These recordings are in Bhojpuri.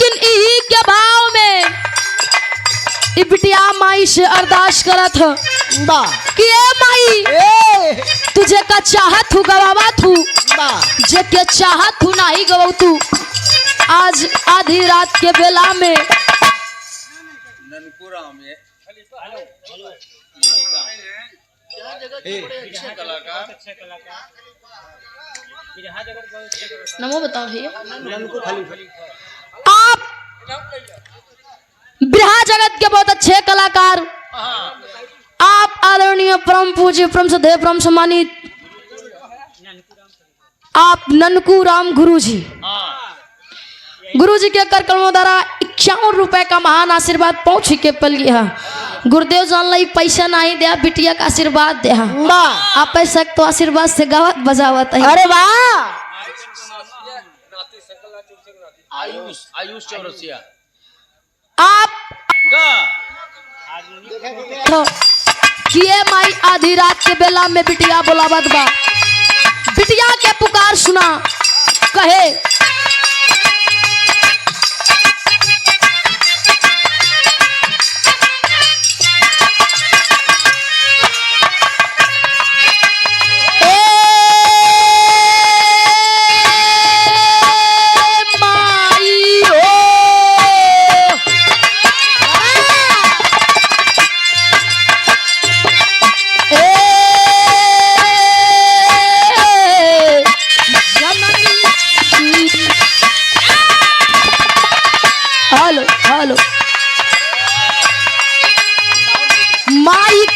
लेकिन यही के भाव में ई बिटिया माई से अरदास करत ह कि ए माई तुझे का चाहत हूँ गवावा थू जे के चाहत हूँ नहीं गवाऊ तू। आज आधी रात के बेला में नमो बताओ भैया आप बिरहा जगत के बहुत अच्छे कलाकार आप आदरणीय परम पूज्य परम सदैव परम सम्मानित आप ननकू राम गुरुजी गुरुजी के कर कलमों द्वारा 51 रुपए का महान आशीर्वाद पहुंच के पल गया। गुरुदेव जान लाई पैसा नहीं दिया बिटिया का आशीर्वाद दिया। आप पैसा तो आशीर्वाद से गावत बजावत है। अरे वाह आयुष चौरसिया आप तो किए माई आधी रात के बेला में बिटिया बोलावत बा। बिटिया के पुकार सुना कहे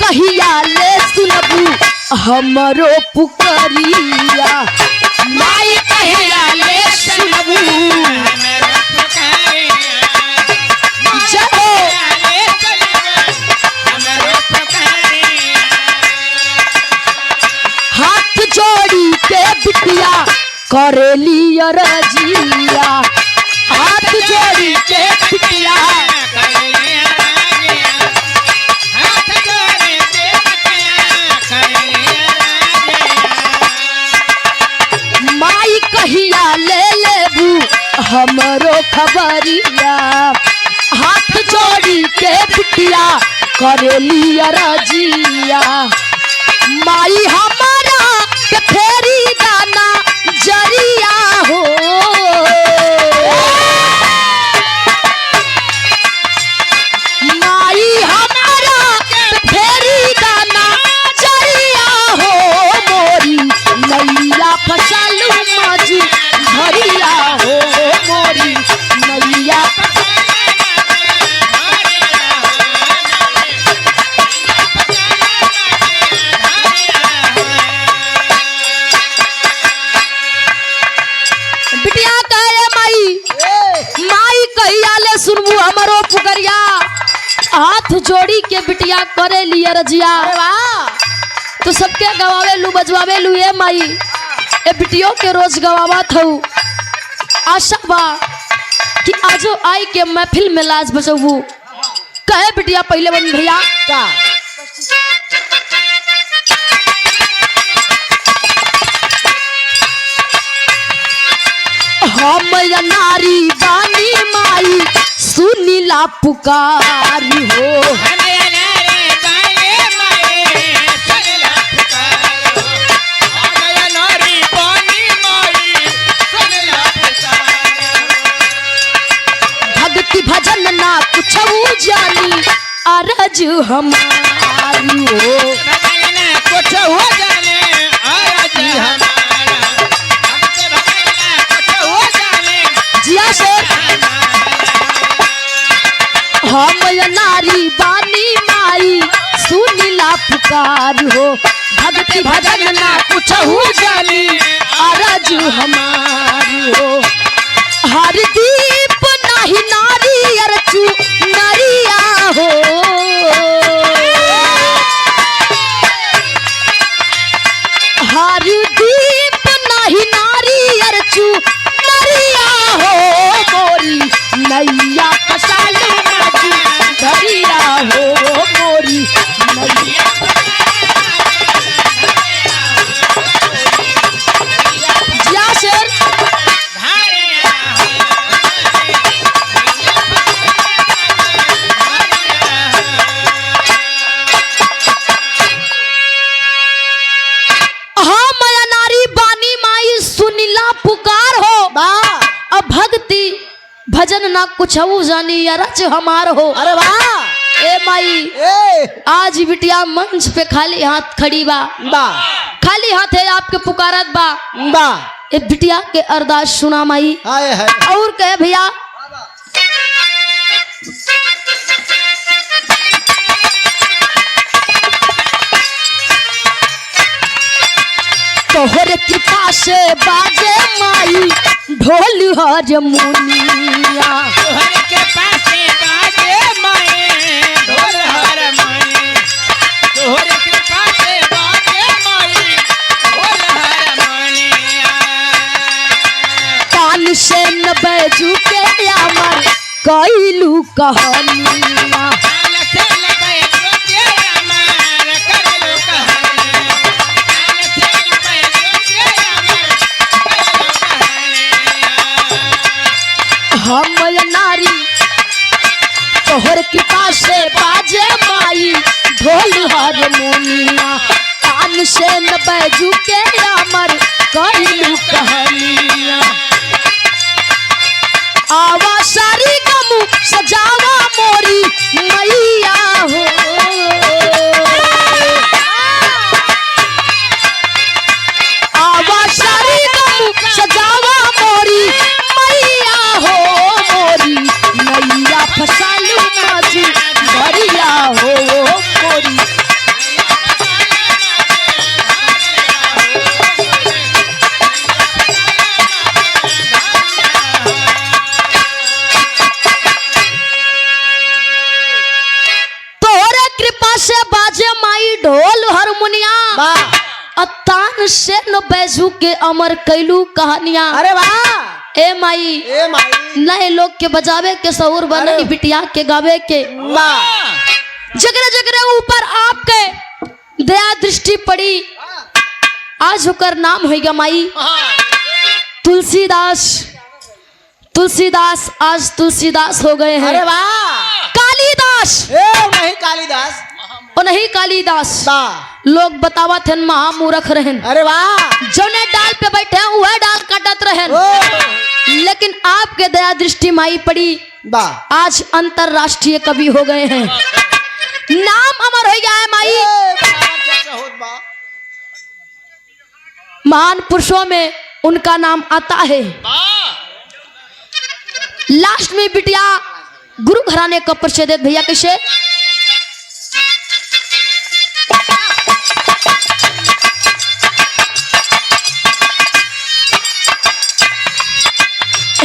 कहिया ले सुनबू हमरो पुकरिया माई कहिया ले सुनबू हमरो पुकरिया जहो हमरो पुकरिया हाथ जोड़ी के बिटिया करेली रजिया हाथ जोड़ी के बिटिया कहिया ले लेबू हमरो खबरिया हाथ जोड़ी के बिटिया करेली रजिया माई हमारा के फेरी दाना जरिया हो माई हमारा के फेरी दाना जरिया हो मोरी नैया फसालू माजी भरिया हो मोरी नैया बिटिया कहे माई माई कहिया ले सुनबू हमरो पुकरिया हाथ जोड़ी के बिटिया करे लिया रजिया तो सबके गवावे लू बजवावे लू ए माई ए बिटियों के रोज गवावत हूँ। आशा बा कि आजो आई के महफिल में लाज बचबू कहे बिटिया पहले बन भैया का हम नारी बानी माई सुनीला पुकारी हो भजन ना कुछ जानी अरज हमारी हो कुछ हो जाने अरज हमारा जिया से हम नारी बानी माई सुनीला पुकार हो भक्ति भजन ना कुछ हो जानी अरज हमारी हो हर दीप नहीं नारी अरचू नरिया हो हर दीप नहीं नारी अरचू नरिया हो मोरी नैया फसालू माजी भरिया हो मोरी नैया जिया शेर भजन ना कुछ जानी या रच हमार हो। अरे वाह ए माई ए आज बिटिया मंच पे खाली हाथ खड़ी बा, बा खाली हाथ है आपके पुकारत बा। बा ए बिटिया के अरदास सुना माई हाय हाय और कहे भैया तोहरे कृपा से बाजे माई ढोल हारमोनिया। तोहरे के पासे बाजे माए ढोल हारमोनी, तोहरे के पासे बाजे माए ढोल हारमोनिया। कान से न बैजू के अमर कैलू कहानिया। कान से लगे जोते अमर करलू कहानिया, कान से लगे जोते अमर करलू कहानिया। हम नारी तोहर कृपा से बाजे माई ढोल हारमोनिया। कान से न बैजू के अमर कैलू कहानिया। आवा सारी गमू सजावा मोरी मैया हो। आवा सारी गमू सजावा मोरी मैया हो। मोरी नैया फसालू मजू भरिया हो मोरी। तोहरे कृपा से बाजे माई ढोल हारमोनिया। बा अतान से न बैजू के अमर कैलू कहानियां। अरे वाह ए माई ए माई नए लोग के बजावे के सऊर बनई अरे। बिटिया के गावे के। बा जगरे जगरे ऊपर आपके दया दृष्टि पड़ी। आज होकर नाम होगा माई तुलसीदास। तुलसीदास आज तुलसीदास हो गए हैं। अरे वाह कालिदास ए नहीं कालिदास और नहीं कालिदास। बा लोग बतावा थे महामूर्ख रहन, अरे वाह जौने डाल पे बैठे हैं वह डाल काटत रहन। ओ लेकिन आपके दया दृष्टि माई पड़ी। बा आज अंतरराष्ट्रीय कवि हो गए हैं, नाम अमर हो गया है माई। ए बराबर होत बा महान पुरुषों में उनका नाम आता है। लास्ट में बिटिया गुरु घराने का परिचय दे भैया कैसे।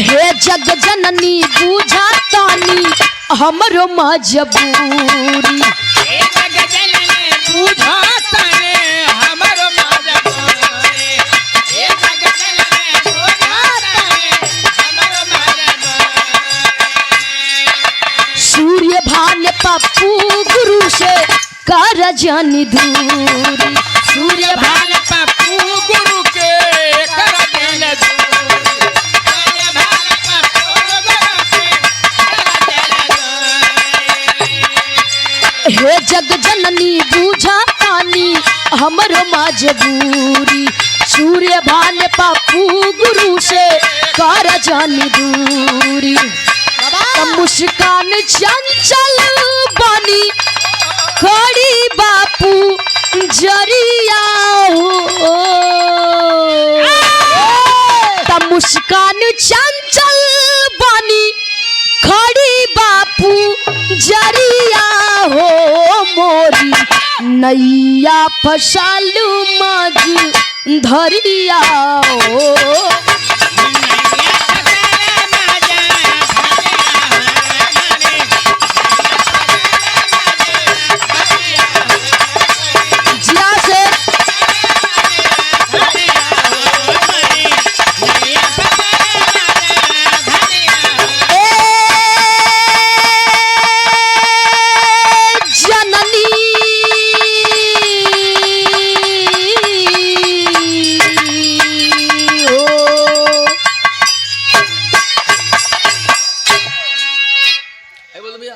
हे जग जननी बूझा तानी हमरो मजबूरी। ए जगजन ने बूझा तने हमरो मजबूरी, ए जगजन ने बूझा तने हमरो मजबूरी। सूर्य भान पप्पू गुरु से कर जानी दूरी। सूर्य भान भाल पप्पू गुरु के कर दिल दूरी, सूर्य भाल पप्पू गुरु के कर दिल दूरी। हे जग जननी बूझा पानी हमरो मजबूरी। सूर्य भान पप्पू गुरु से कर जानी दूरी। मुस्कान चंचल बनी खड़ी बापू जरिया हो। तब मुस्कान चंचल बनी खड़ी बापू जरिया हो। मोरी नैया फसालू मज धरिया हो। जिया से जननी बोल भैया